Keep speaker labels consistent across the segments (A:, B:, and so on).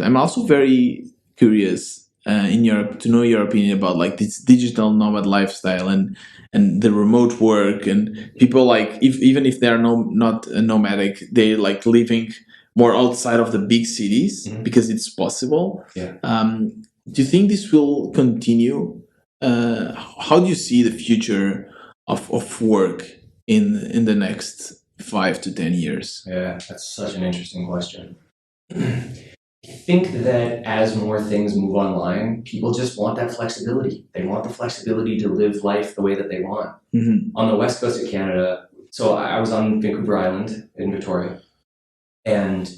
A: I'm also very curious to know your opinion about like this digital nomad lifestyle and the remote work and people like even if they are not nomadic, they like living more outside of the big cities because it's possible.
B: Yeah.
A: Do you think this will continue? How do you see the future of work in the next 5 to 10 years?
B: Yeah, that's such an interesting question. I think that as more things move online, people just want that flexibility. They want the flexibility to live life the way that they want. On the west coast of Canada, so I was on Vancouver Island in Victoria, and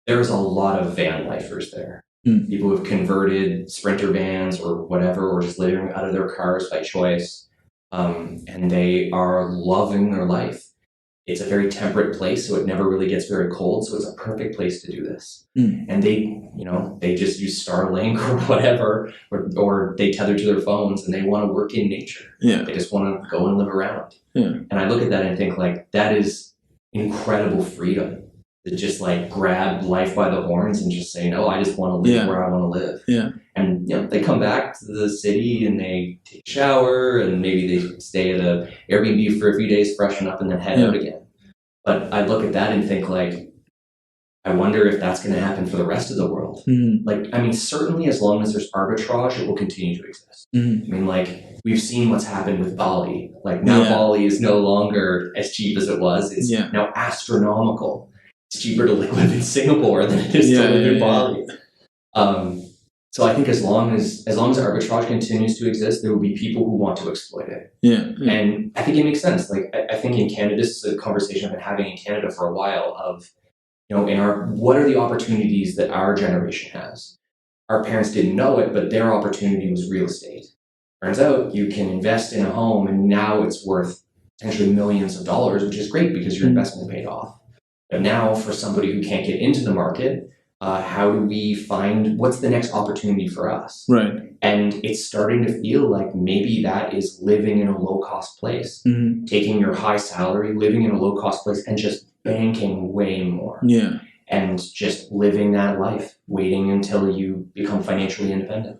B: there's a lot of van lifers there. People who have converted Sprinter vans or whatever, or just living out of their cars by choice, and they are loving their life. It's a very temperate place, so it never really gets very cold. So it's a perfect place to do this. And they just use Starlink or whatever, or they tether to their phones and they want to work in nature.
A: Yeah.
B: They just want to go and live around.
A: Yeah.
B: And I look at that and think like, that is incredible freedom to just like grab life by the horns and just say, no, I just want to live where I want to live.
A: Yeah.
B: And they come back to the city and they take a shower and maybe they stay at an Airbnb for a few days, freshen up, and then head out again. But I look at that and think like, I wonder if that's going to happen for the rest of the world. Like, I mean, certainly as long as there's arbitrage, it will continue to exist. I mean, like, we've seen what's happened with Bali. Like, now Bali is no longer as cheap as it was. It's now astronomical. It's cheaper to live in Singapore than it is to live in Bali. So I think as long as arbitrage continues to exist, there will be people who want to exploit it. And I think it makes sense. Like, I think in Canada, this is a conversation I've been having in Canada for a while of, what are the opportunities that our generation has? Our parents didn't know it, but their opportunity was real estate. Turns out you can invest in a home and now it's worth potentially millions of dollars, which is great because your investment paid off. But now for somebody who can't get into the market, how do we find what's the next opportunity for us?
A: Right.
B: And it's starting to feel like maybe that is living in a low-cost place, taking your high salary, living in a low-cost place, and just banking way more.
A: Yeah.
B: And just living that life, waiting until you become financially independent.